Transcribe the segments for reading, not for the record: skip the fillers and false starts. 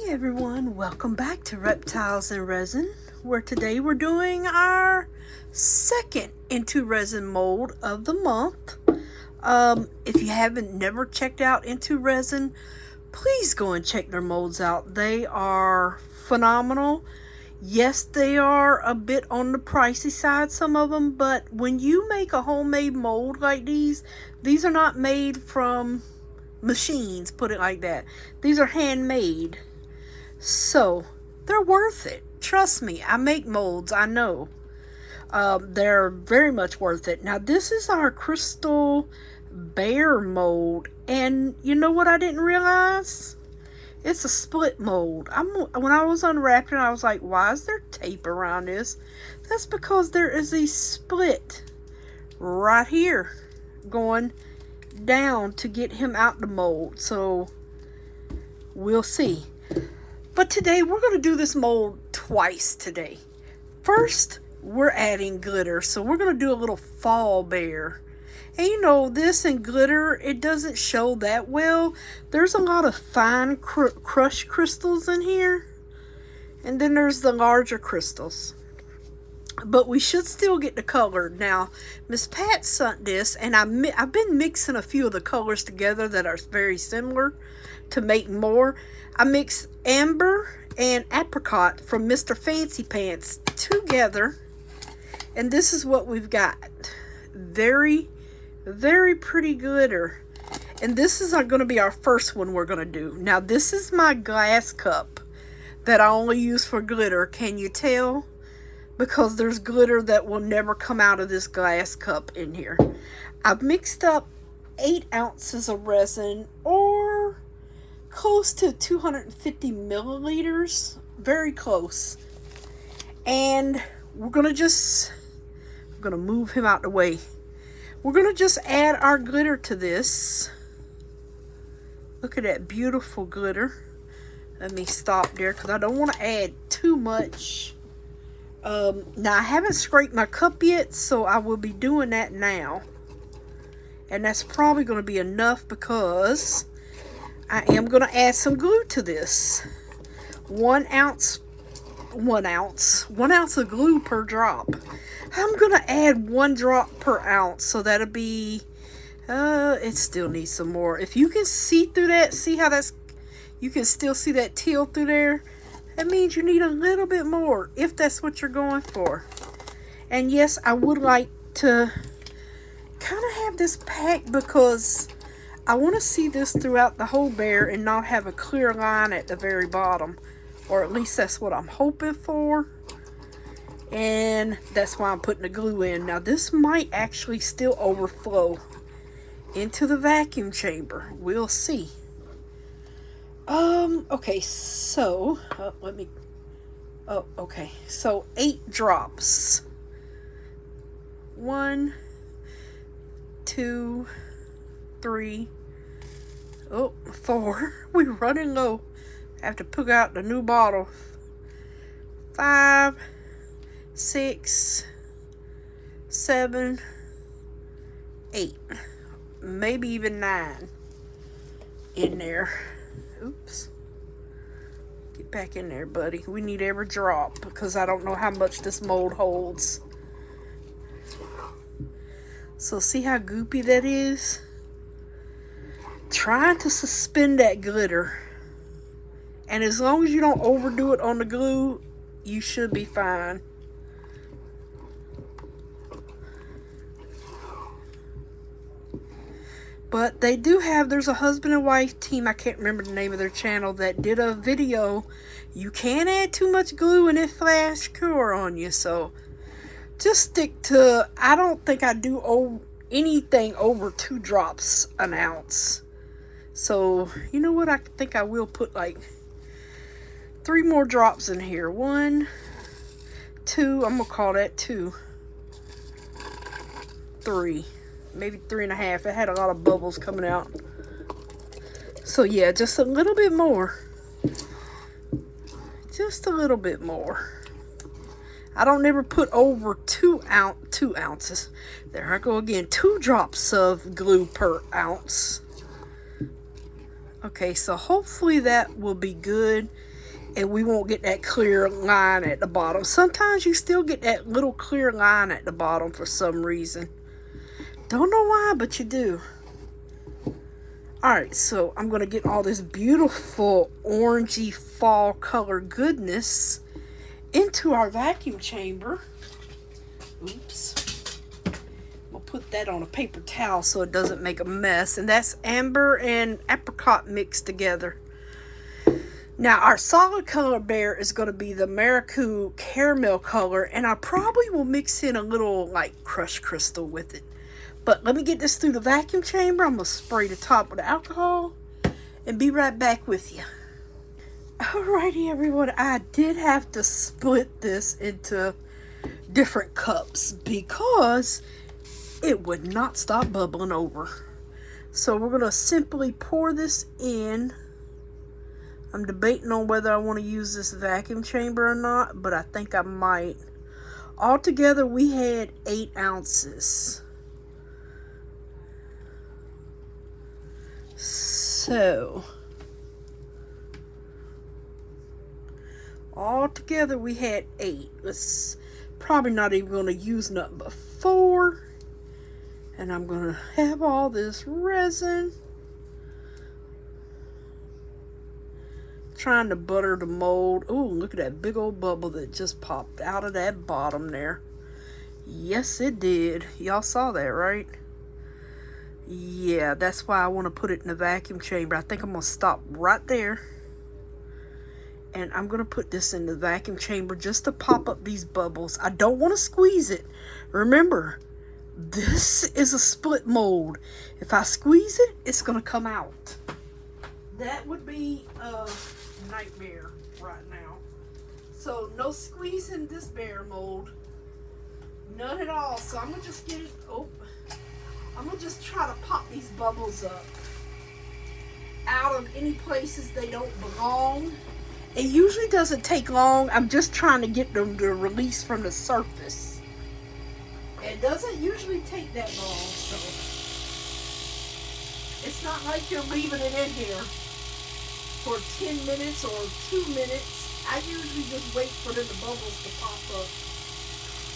Everyone, welcome back to Reptiles and Resin, where today we're doing our second Intoresin mold of the month. If you haven't never checked out Intoresin, please go and check their molds out. They are phenomenal. Yes, they are a bit on the pricey side, some of them, but when you make a homemade mold like these are not made from machines, put it like that. These are handmade. So, they're worth it. Trust me, I make molds, I know. They're very much worth it. Now, this is our crystal bear mold. And you know what I didn't realize? It's a split mold. When I was unwrapping, I was like, why is there tape around this? That's because there is a split right here going down to get him out the mold. So, we'll see. But today, we're going to do this mold twice today. First, we're adding glitter. So we're going to do a little fall bear. And you know, this and glitter, it doesn't show that well. There's a lot of fine crushed crystals in here. And then there's the larger crystals. But we should still get the color. Now, Miss Pat sent this, and I've been mixing a few of the colors together that are very similar to make more. I mixed amber and apricot from Mr. Fancy Pants together. And this is what we've got. Very, very pretty glitter. And this is going to be our first one we're going to do. Now, this is my glass cup that I only use for glitter. Can you tell? Because there's glitter that will never come out of this glass cup in here. I've mixed up 8 ounces of resin, or close to 250 milliliters. Very close. And we're going to I'm going to move him out the way. We're going to just add our glitter to this. Look at that beautiful glitter. Let me stop there because I don't want to add too much. Now, I haven't scraped my cup yet, so I will be doing that now. And that's probably going to be enough because I am going to add some glue to this. 1 ounce of glue per drop. I'm going to add 1 drop per ounce, so that'll be, it still needs some more. If you can see through that, see how you can still see that teal through there? That means you need a little bit more, if that's what you're going for. And yes, I would like to kind of have this packed because I want to see this throughout the whole bear and not have a clear line at the very bottom. Or at least that's what I'm hoping for. And that's why I'm putting the glue in. Now, this might actually still overflow into the vacuum chamber. We'll see. Okay, so, okay, so 8 drops. 1, 2, 3, 4. We're running low. I have to pick out the new bottle. 5, 6, 7, 8. Maybe even 9 in there. Oops. Get back in there, buddy. We need every drop because I don't know how much this mold holds. So see how goopy that is? Trying to suspend that glitter. And as long as you don't overdo it on the glue, you should be fine. But they do have, there's a husband and wife team, I can't remember the name of their channel, that did a video. You can't add too much glue and it flash cure on you. So just stick to, I don't think I do anything over 2 drops an ounce. So, you know what, I think I will put like 3 more drops in here. 1, 2, I'm going to call that 2. 3. Maybe 3.5. It had a lot of bubbles coming out. So yeah, just a little bit more. Just a little bit more. I don't ever put over 2 ounces. There I go again. 2 drops of glue per ounce. Okay, so hopefully that will be good. and we won't get that clear line at the bottom. Sometimes you still get that little clear line at the bottom for some reason. Don't know why, but you do. Alright, so I'm going to get all this beautiful orangey fall color goodness into our vacuum chamber. Oops. We'll put that on a paper towel so it doesn't make a mess. And that's amber and apricot mixed together. Now, our solid color bear is going to be the Maracou caramel color. And I probably will mix in a little, like, crushed crystal with it. But let me get this through the vacuum chamber. I'm going to spray the top with alcohol and be right back with you. Alrighty, everyone. I did have to split this into different cups because it would not stop bubbling over. So we're going to simply pour this in. I'm debating on whether I want to use this vacuum chamber or not, but I think I might. Altogether, we had 8 ounces. So, all together we had 8. It's probably not even going to use nothing but 4. And I'm going to have all this resin. Trying to butter the mold. Oh, look at that big old bubble that just popped out of that bottom there. Yes, it did. Y'all saw that, right? Yeah, that's why I want to put it in the vacuum chamber. I think I'm going to stop right there. And I'm going to put this in the vacuum chamber just to pop up these bubbles. I don't want to squeeze it. Remember, this is a split mold. If I squeeze it, it's going to come out. That would be a nightmare right now. So, no squeezing this bear mold. None at all. So, I'm going to just get it... Oh. I'm going to just try to pop these bubbles up out of any places they don't belong. It usually doesn't take long. I'm just trying to get them to release from the surface. It doesn't usually take that long, so it's not like you're leaving it in here for 10 minutes or 2 minutes. I usually just wait for the bubbles to pop up.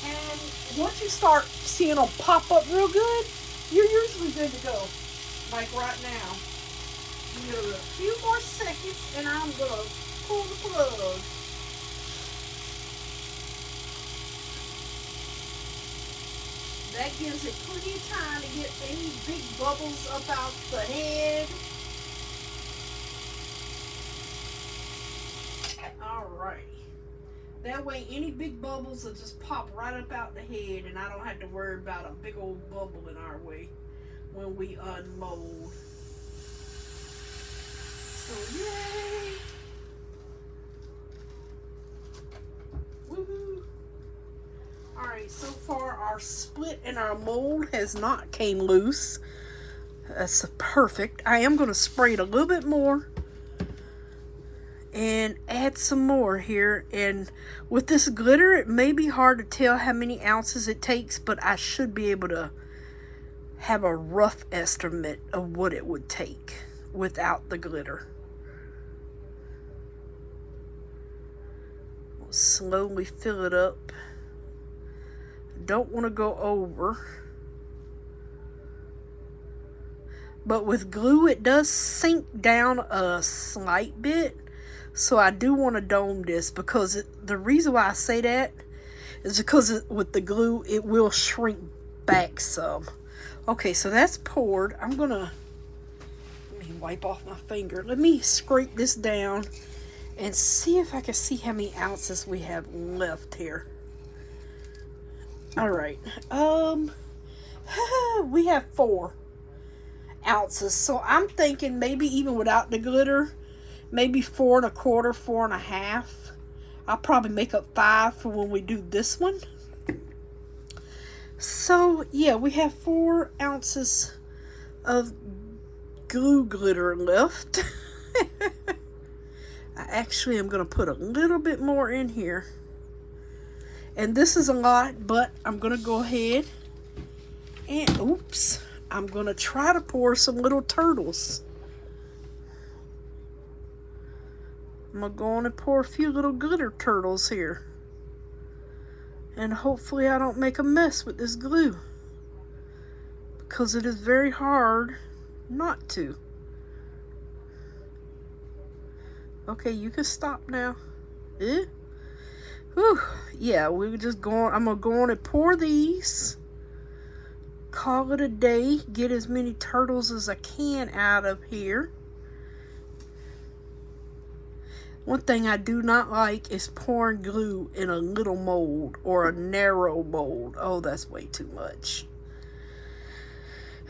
And once you start seeing them pop up real good, you're usually good to go, like right now. Give it a few more seconds, and I'm going to pull the plug. That gives it plenty of time to get any big bubbles up out the head. Alrighty. That way any big bubbles will just pop right up out the head, and I don't have to worry about a big old bubble in our way when we unmold. So yay! Woohoo! Alright, so far our split and our mold has not came loose. That's perfect. I am going to spray it a little bit more and add some more here. And with this glitter, it may be hard to tell how many ounces it takes, but I should be able to have a rough estimate of what it would take without the glitter. We'll slowly fill it up. Don't want to go over. But with glue, it does sink down a slight bit. So I do want to dome this, because the reason why I say that is because with the glue, it will shrink back some. Okay, so that's poured. I'm going to, let me wipe off my finger. Let me scrape this down and see if I can see how many ounces we have left here. All right. We have 4 ounces. So I'm thinking maybe even without the glitter, maybe 4 1/4, 4 1/2. I'll probably make up 5 for when we do this one. So yeah, we have 4 ounces of glue glitter left. I actually am going to put a little bit more in here. And this is a lot, but I'm going to go ahead and, oops, I'm going to try to pour some little turtles. I'm going to go on and pour a few little glitter turtles here. And hopefully I don't make a mess with this glue, because it is very hard not to. Okay, you can stop now. Whew. Yeah, we're just going. I'm going to go on and pour these. Call it a day. Get as many turtles as I can out of here. One thing I do not like is pouring glue in a little mold or a narrow mold. Oh, that's way too much.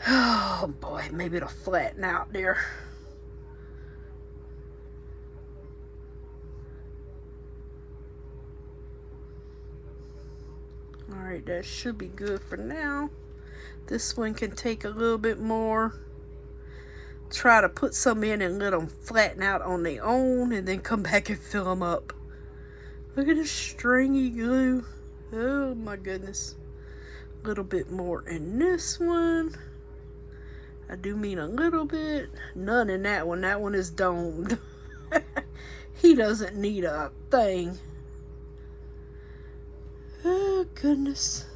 Oh boy, maybe it'll flatten out there. Alright, that should be good for now. This one can take a little bit more. Try to put some in and let them flatten out on their own, and then come back and fill them up. Look at this stringy glue. Oh my goodness. A little bit more in this one. I do mean a little bit. None in that one. That one is domed. He doesn't need a thing. Oh goodness.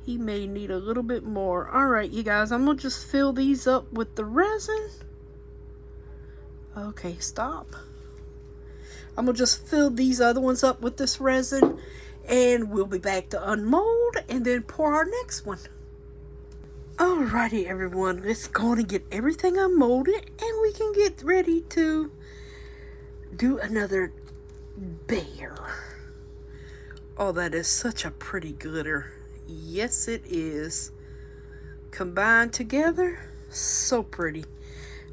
He may need a little bit more. Alright, you guys, I'm going to just fill these up with the resin. Okay, stop. I'm going to just fill these other ones up with this resin. And we'll be back to unmold and then pour our next one. Alrighty, everyone. Let's go on and get everything unmolded. And we can get ready to do another bear. Oh, that is such a pretty glitter. Yes, it is. Combined together, so pretty.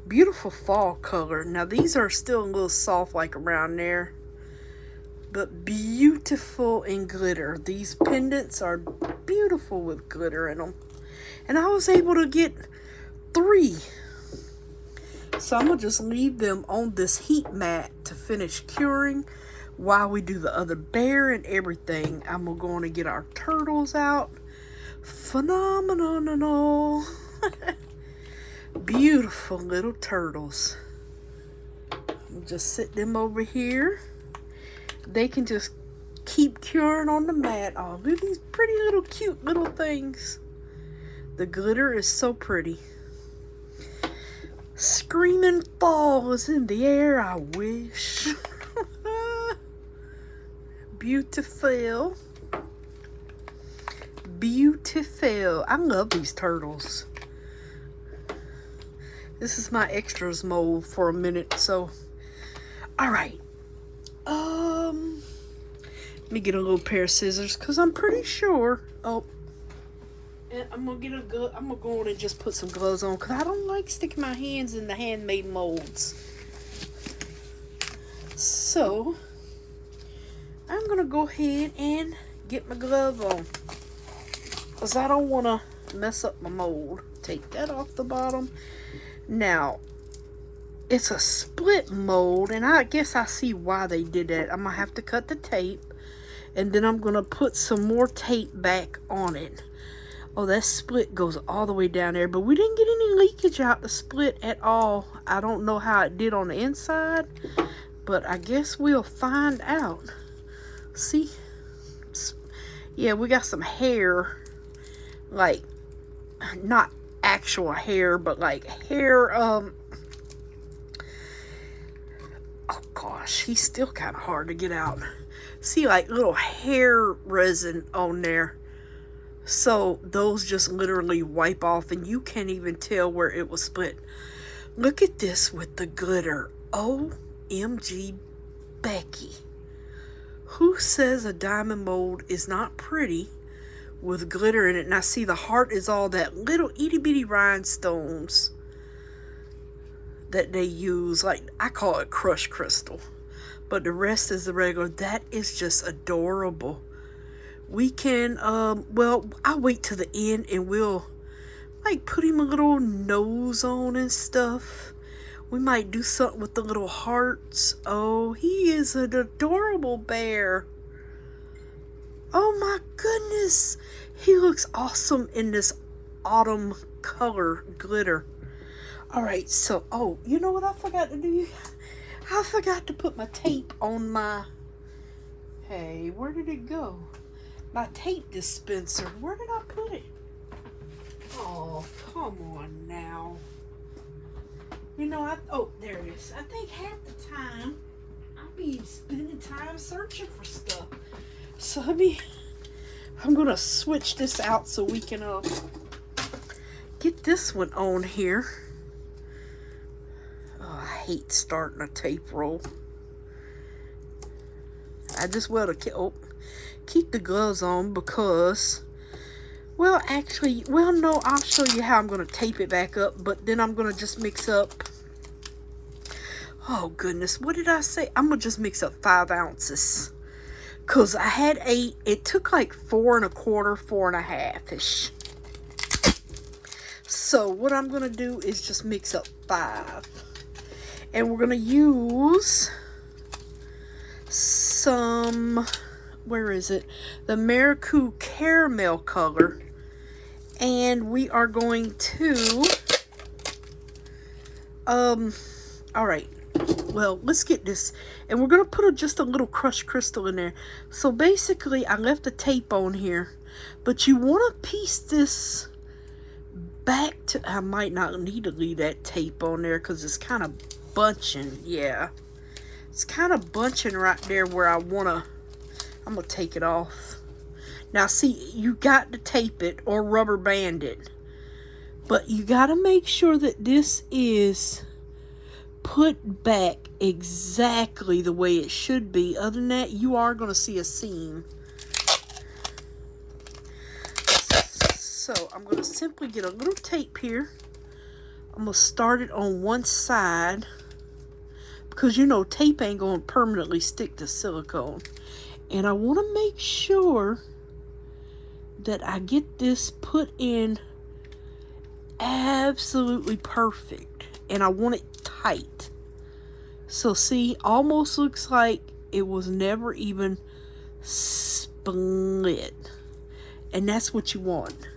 Beautiful fall color. Now, these are still a little soft like around there, but beautiful in glitter. These pendants are beautiful with glitter in them. And I was able to get 3. So I'm going to just leave them on this heat mat to finish curing while we do the other bear and everything. I'm going to go on and get our turtles out. Phenomenal. Beautiful little turtles. We'll just sit them over here. They can just keep curing on the mat. Oh, look at these pretty little cute little things. The glitter is so pretty. Screaming fall is in the air, I wish. Beautiful. Beautiful. I love these turtles. This is my extras mold for a minute, so. Alright. Let me get a little pair of scissors, because I'm pretty sure. Oh. And I'm gonna go on and just put some gloves on, because I don't like sticking my hands in the handmade molds. So I'm gonna go ahead and get my glove on, because I don't want to mess up my mold. Take that off the bottom. Now, it's a split mold, and I guess I see why they did that. I'm gonna have to cut the tape, and then I'm gonna put some more tape back on it. Oh, that split goes all the way down there, but we didn't get any leakage out the split at all. I don't know how it did on the inside, but I guess we'll find out. See? Yeah, we got some hair, like, not actual hair, but like hair, oh gosh, he's still kind of hard to get out. See, like little hair resin on there. So those just literally wipe off, and you can't even tell where it was split. Look at this with the glitter. OMG Becky. Who says a diamond mold is not pretty with glitter in it? And I see the heart is all that little itty bitty rhinestones that they use. Like, I call it crushed crystal, but the rest is the regular. That is just adorable. We can, well, I'll wait to the end and we'll, like, put him a little nose on and stuff. We might do something with the little hearts. Oh, he is an adorable bear. Oh my goodness. He looks awesome in this autumn color glitter. Alright, so, oh, you know what I forgot to do? I forgot to put my tape on my... Hey, where did it go? My tape dispenser. Where did I put it? Oh, come on now. You know, oh, there it is. I think half the time I'll be spending time searching for stuff. So I'm gonna switch this out so we can get this one on here. Oh, I hate starting a tape roll. I just want to keep the gloves on because, well, actually, well, no, I'll show you how I'm going to tape it back up, but then I'm going to just mix up, oh, goodness, what did I say? I'm going to just mix up 5 ounces, because I had 8, it took like 4 1/4, 4 1/2-ish. So what I'm going to do is just mix up 5, and we're going to use some, where is it? The Maracou caramel color. And we are going to, alright. Well, let's get this. And we're going to put just a little crushed crystal in there. So basically, I left the tape on here. But you want to piece this back to, I might not need to leave that tape on there because it's kind of bunching. Yeah. It's kind of bunching right there where I'm going to take it off. Now, see, you got to tape it or rubber band it. But you got to make sure that this is put back exactly the way it should be. Other than that, you are going to see a seam. So, I'm going to simply get a little tape here. I'm going to start it on one side. Because, you know, tape ain't going to permanently stick to silicone. And I want to make sure that I get this put in absolutely perfect. And I want it tight. So, see, almost looks like it was never even split. And that's what you want.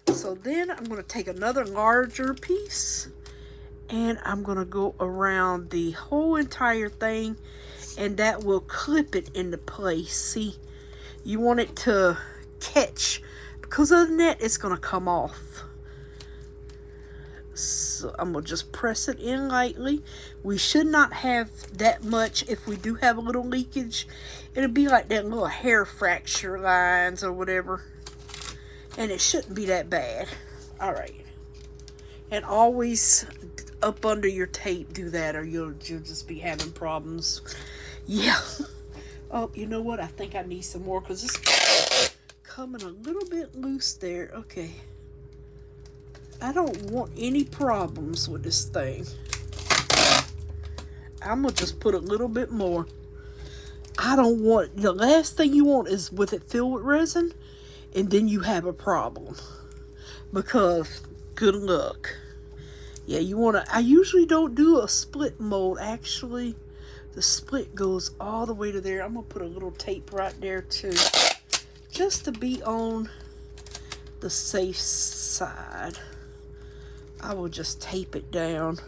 So, then I'm going to take another larger piece. And I'm going to go around the whole entire thing. And that will clip it into place. See, you want it to catch. Because other than that, it's going to come off. So I'm going to just press it in lightly. We should not have that much. If we do have a little leakage, it'll be like that little hair fracture lines or whatever. And it shouldn't be that bad. Alright. And always up under your tape do that or you'll just be having problems. Yeah. Oh, you know what? I think I need some more because it's coming a little bit loose there. Okay. I don't want any problems with this thing. I'm going to just put a little bit more. I don't want, the last thing you want is with it filled with resin and then you have a problem. Because good luck. Yeah, you want to, I usually don't do a split mold. Actually, the split goes all the way to there. I'm going to put a little tape right there too. Just to be on the safe side. I will just tape it down.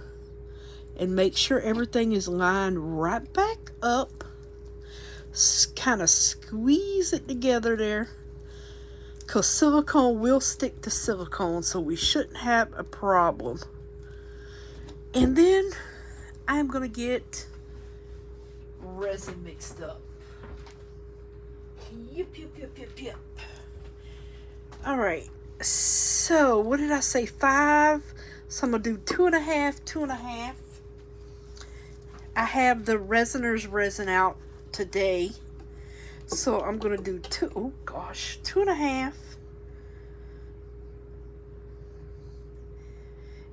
And make sure everything is lined right back up. Kind of squeeze it together there. Because silicone will stick to silicone. So we shouldn't have a problem. And then I'm going to get resin mixed up. Yep. Alright. So, what did I say? 5. So, I'm going to do 2.5, 2.5. I have the Resiners resin out today. So, I'm going to do 2.5.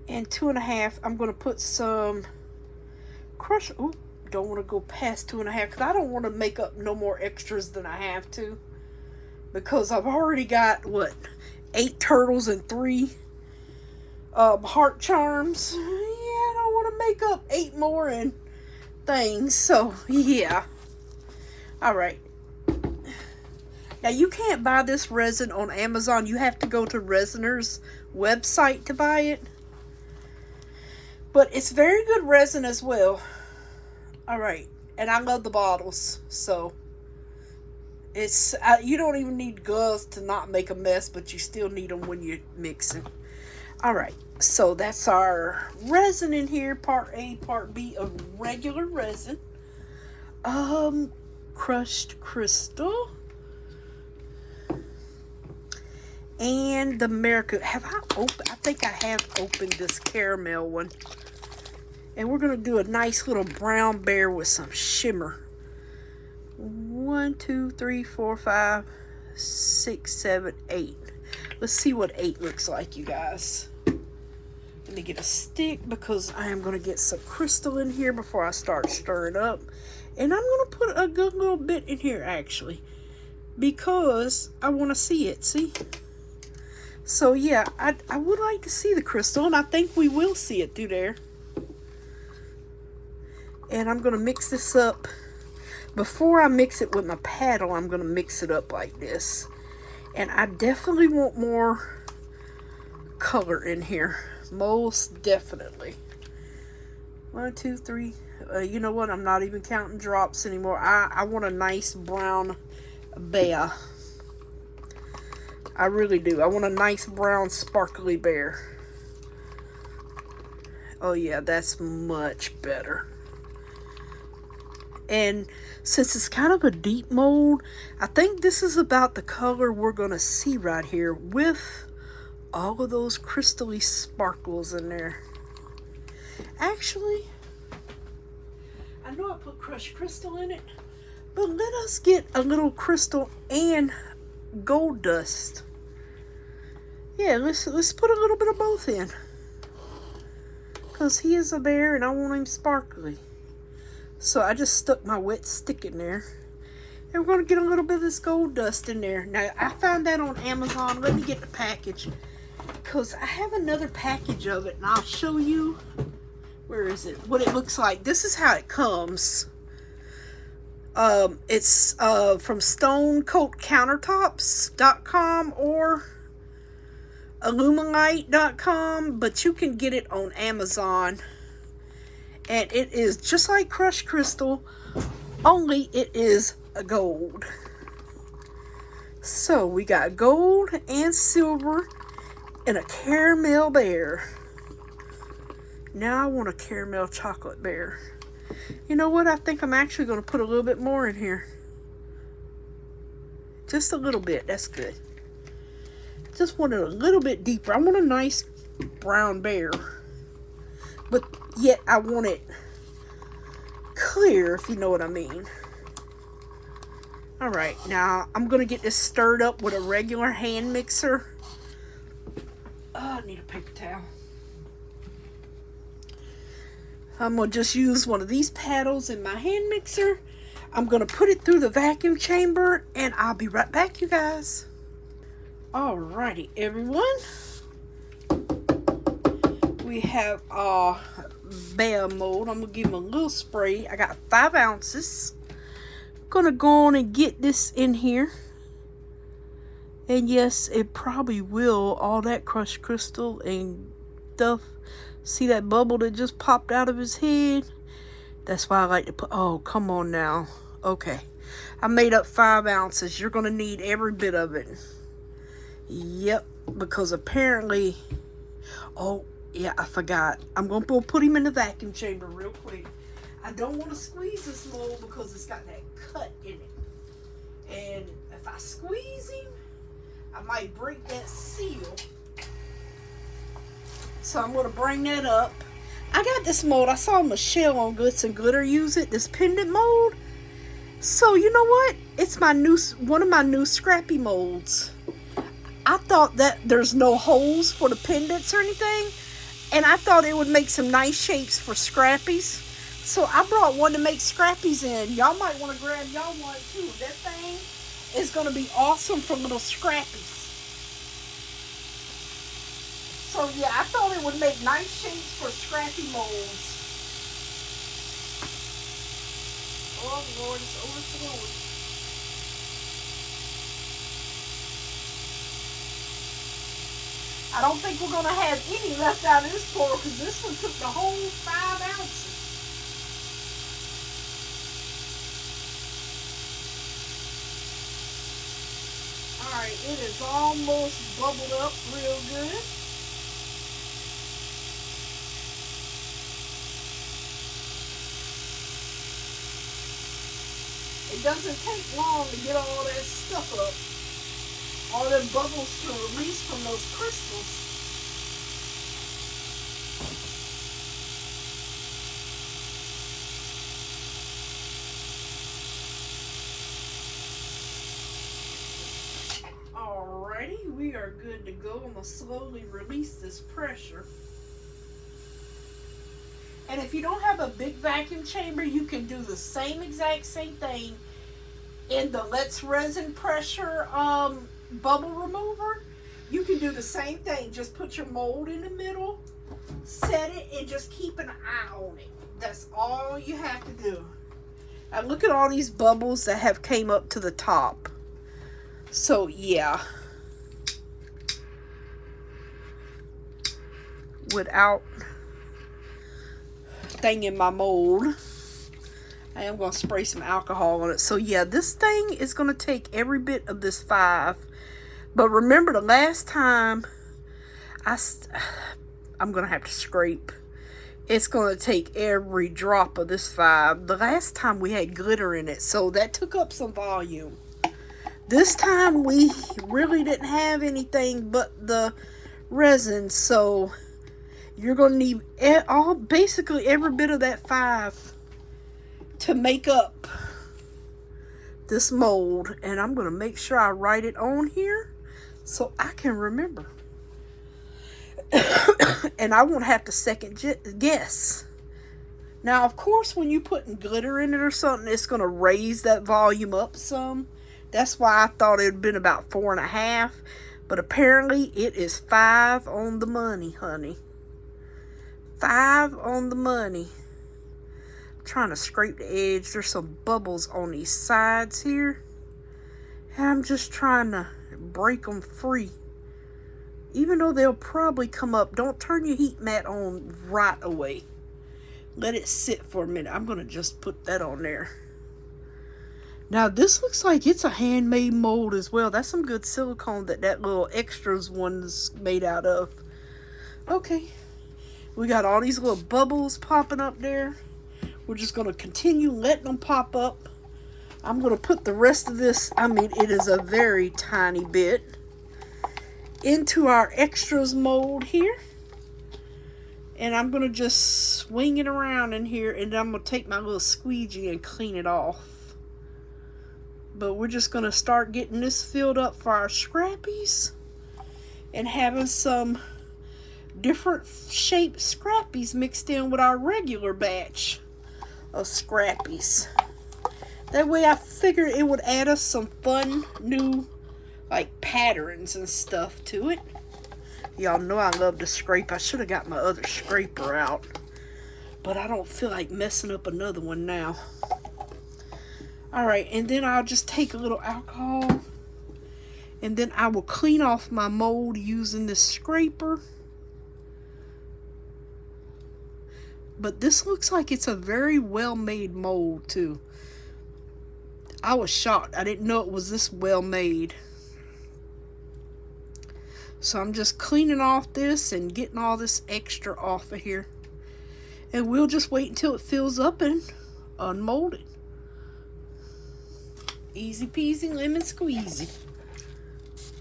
And 2.5, I'm going to put some crush. Oh, don't want to go past 2.5 because I don't want to make up no more extras than I have to. Because I've already got, 8 turtles and 3 heart charms. Yeah, I don't want to make up 8 more and things. So, yeah. Alright. Now, you can't buy this resin on Amazon. You have to go to Resiner's website to buy it. But it's very good resin as well. Alright, and I love the bottles, so it's you don't even need gloves to not make a mess, but you still need them when you're mixing. Alright, so that's our resin in here, part A, part B of regular resin. Crushed crystal. And the America. Have I opened? I think I have opened this caramel one. And we're going to do a nice little brown bear with some shimmer. 1, 2, 3, 4, 5, 6, 7, 8. Let's see what 8 looks like, you guys. Let me get a stick because I am going to get some crystal in here before I start stirring up. And I'm going to put a good little bit in here, actually, because I want to see it, see? So, yeah, I would like to see the crystal, and I think we will see it through there. And I'm going to mix this up. Before I mix it with my paddle, I'm going to mix it up like this. And I definitely want more color in here. Most definitely. 1, 2, 3. You know what? I'm not even counting drops anymore. I want a nice brown bear. I really do. I want a nice brown sparkly bear. Oh yeah, that's much better. And since it's kind of a deep mold, I think this is about the color we're going to see right here with all of those crystally sparkles in there. Actually, I know I put crushed crystal in it, but let us get a little crystal and gold dust. Yeah, let's put a little bit of both in. Because he is a bear and I want him sparkly. So I just stuck my wet stick in there. And we're going to get a little bit of this gold dust in there. Now, I found that on Amazon. Let me get the package. Because I have another package of it. And I'll show you. Where is it? What it looks like. This is how it comes. It's from stonecoatcountertops.com or illuminite.com. But you can get it on Amazon. And it is just like crushed crystal, only it is a gold. So we got gold and silver and a caramel bear. Now I want a caramel chocolate bear. You know what? I think I'm actually going to put a little bit more in here. Just a little bit. That's good. Just want it a little bit deeper. I want a nice brown bear. But yet I want it clear, if you know what I mean. Alright, now I'm going to get this stirred up with a regular hand mixer. Oh, I need a paper towel. I'm going to just use one of these paddles in my hand mixer. I'm going to put it through the vacuum chamber and I'll be right back, you guys. Alrighty, everyone. We have bear mold. I'm going to give them a little spray. I got 5 ounces. I'm going to go on and get this in here. And yes, it probably will. All that crushed crystal and stuff. See that bubble that just popped out of his head? That's why I like to put... Oh, come on now. Okay. I made up 5 ounces. You're going to need every bit of it. Yep. Because apparently... Oh... Yeah, I forgot. I'm going to put him in the vacuum chamber real quick. I don't want to squeeze this mold because it's got that cut in it. And if I squeeze him, I might break that seal. So I'm going to bring that up. I got this mold. I saw Michelle on Glitz and Glitter use it. This pendant mold. So you know what? It's my new, one of my new scrappy molds. I thought that there's no holes for the pendants or anything. And I thought it would make some nice shapes for scrappies. So I brought one to make scrappies in. Y'all might want to grab y'all one too. That thing is going to be awesome for little scrappies. So yeah, I thought it would make nice shapes for scrappy molds. Oh Lord, it's overflowing. I don't think we're going to have any left out of this pour because this one took the whole 5 ounces. Alright, it is almost bubbled up real good. It doesn't take long to get all that stuff up. All them bubbles to release from those crystals. Alrighty, we are good to go. I'm going to slowly release this pressure. And if you don't have a big vacuum chamber, you can do the same exact same thing in the Let's Resin pressure bubble remover. You can do the same thing. Just put your mold in the middle, set it, and just keep an eye on it. That's all you have to do. Now look at all these bubbles that have came up to the top. So yeah, without thinging my mold, I am going to spray some alcohol on it. So yeah, this thing is going to take every bit of this 5. But remember the last time I'm going to have to scrape. It's going to take every drop of this 5. The last time we had glitter in it, so that took up some volume. This time we really didn't have anything but the resin, so you're going to need basically every bit of that 5 to make up this mold. And I'm going to make sure I write it on here so I can remember. And I won't have to second guess. Now, of course, when you're putting glitter in it or something, it's going to raise that volume up some. That's why I thought it had been about 4.5. But apparently it is 5 on the money, honey. 5 on the money. I'm trying to scrape the edge. There's some bubbles on these sides here. And I'm just trying to break them free. Even though they'll probably come up. Don't turn your heat mat on right away. Let it sit for a minute. I'm going to just put that on there. Now this looks like it's a handmade mold as well. That's some good silicone that little extras one's made out of. Okay. We got all these little bubbles popping up there. We're just going to continue letting them pop up. I'm going to put the rest of this, I mean it is a very tiny bit, into our extras mold here. And I'm going to just swing it around in here, and I'm going to take my little squeegee and clean it off. But we're just going to start getting this filled up for our scrappies and having some different shaped scrappies mixed in with our regular batch of scrappies. That way I figured it would add us some fun new like patterns and stuff to it. Y'all know I love to scrape. I should have got my other scraper out, but I don't feel like messing up another one now. Alright, and then I'll just take a little alcohol, and then I will clean off my mold using this scraper. But this looks like it's a very well made mold too. I was shocked. I didn't know it was this well made. So I'm just cleaning off this and getting all this extra off of here. And we'll just wait until it fills up and unmold it. Easy peasy lemon squeezy.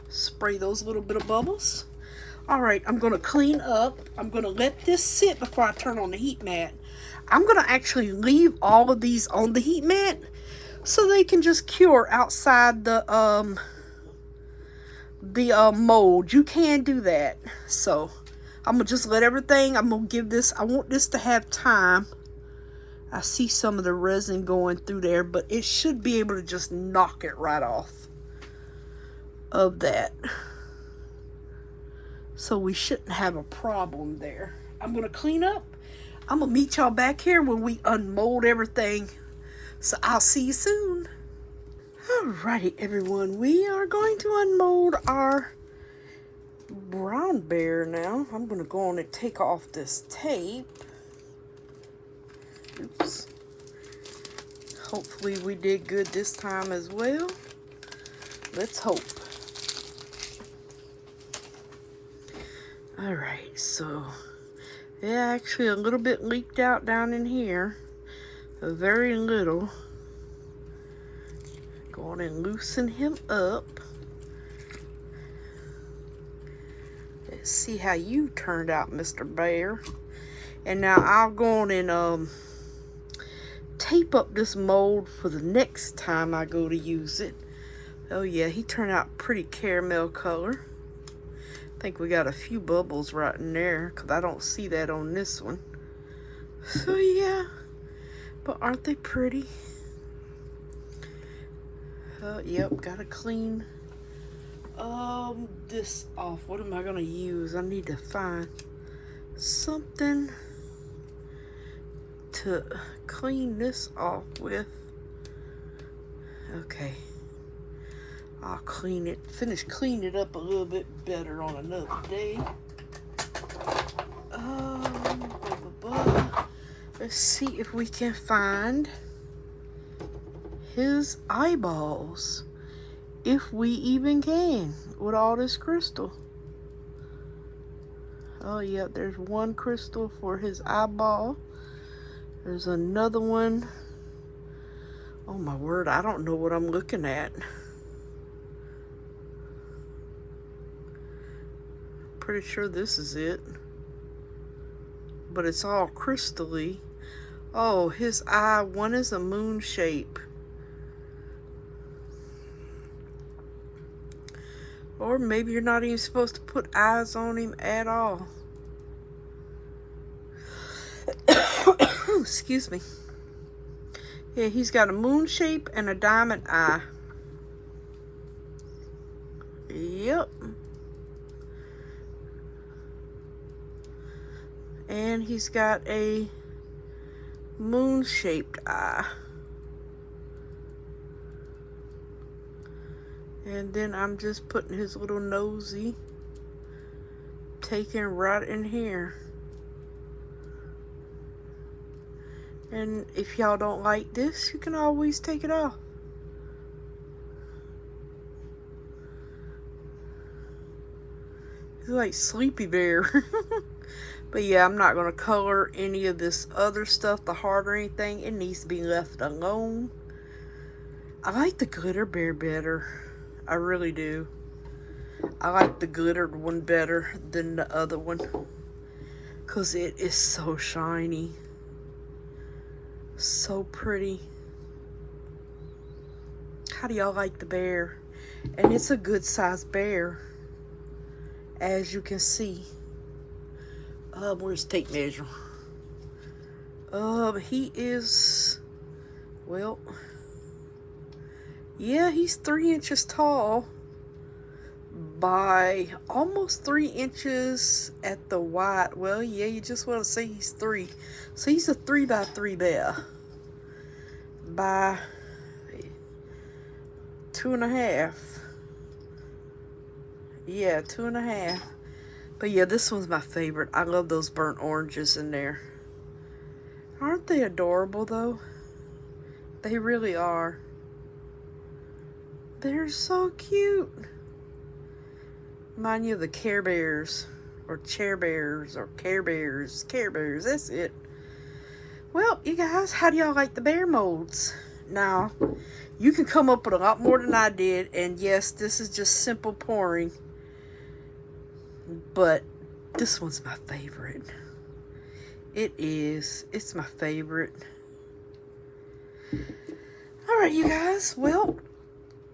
Spray those little bit of bubbles. Alright, I'm going to clean up. I'm going to let this sit before I turn on the heat mat. I'm going to actually leave all of these on the heat mat so they can just cure outside the mold. You can do that. So I'm going to just let everything, I'm going to give this, I want this to have time. I see some of the resin going through there, but it should be able to just knock it right off of that. So we shouldn't have a problem there. I'm going to clean up. I'm going to meet y'all back here when we unmold everything. So I'll see you soon. Alrighty, everyone. We are going to unmold our brown bear now. I'm going to go on and take off this tape. Oops. Hopefully we did good this time as well. Let's hope. Alright, so yeah, actually a little bit leaked out down in here. A very little. Go on and loosen him up. Let's see how you turned out, Mr. Bear. And now I'll go on and tape up this mold for the next time I go to use it. Oh yeah, he turned out pretty caramel color. I think we got a few bubbles right in there because I don't see that on this one. So yeah, but aren't they pretty? Yep, gotta clean this off. What am I gonna use? I need to find something to clean this off with. Okay, I'll finish cleaning it up a little bit better on another day. Let's see if we can find his eyeballs, if we even can, with all this crystal. Oh yeah, there's one crystal for his eyeball. There's another one. Oh my word, I don't know what I'm looking at. Pretty sure this is it. But it's all crystally. Oh, his eye, one is a moon shape. Or maybe you're not even supposed to put eyes on him at all. Excuse me. Yeah, he's got a moon shape and a diamond eye. Yep. And he's got a moon-shaped eye. And then I'm just putting his little nosy, taking right in here. And if y'all don't like this, you can always take it off. He's like Sleepy Bear. But yeah, I'm not going to color any of this other stuff, the heart or anything. It needs to be left alone. I like the glitter bear better. I really do. I like the glittered one better than the other one, because it is so shiny. So pretty. How do y'all like the bear? And it's a good sized bear, as you can see. Where's tape measure? He is, well, yeah, he's 3 inches tall by almost 3 inches at the wide. Well, yeah, you just want to say he's 3. So he's a 3x3 bear by 2.5. Yeah, 2.5. But yeah, this one's my favorite. I love those burnt oranges in there. Aren't they adorable though? They really are. They're so cute. Remind you of the Care Bears, or Chair Bears, or Care Bears. Care Bears, that's it. Well, you guys, how do y'all like the bear molds? Now, you can come up with a lot more than I did, and yes, this is just simple pouring. But this one's my favorite. It is. It's my favorite. Alright, you guys. Well,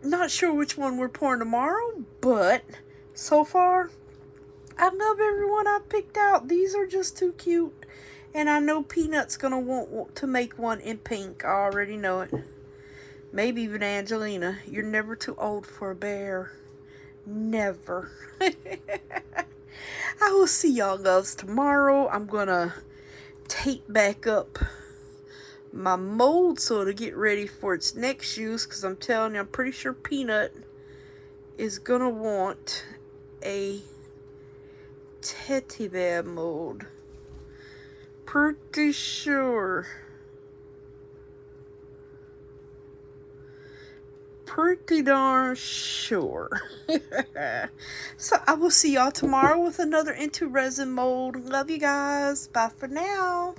not sure which one we're pouring tomorrow, but so far, I love everyone I picked out. These are just too cute. And I know Peanut's going to want to make one in pink. I already know it. Maybe even Angelina. You're never too old for a bear. Never. I will see y'all loves tomorrow. I'm going to tape back up my mold so to get ready for its next use, because I'm telling you, I'm pretty sure Peanut is going to want a teddy bear mold. Pretty sure. Pretty darn sure. So I will see y'all tomorrow with another Into Resin mold. Love you guys. Bye for now.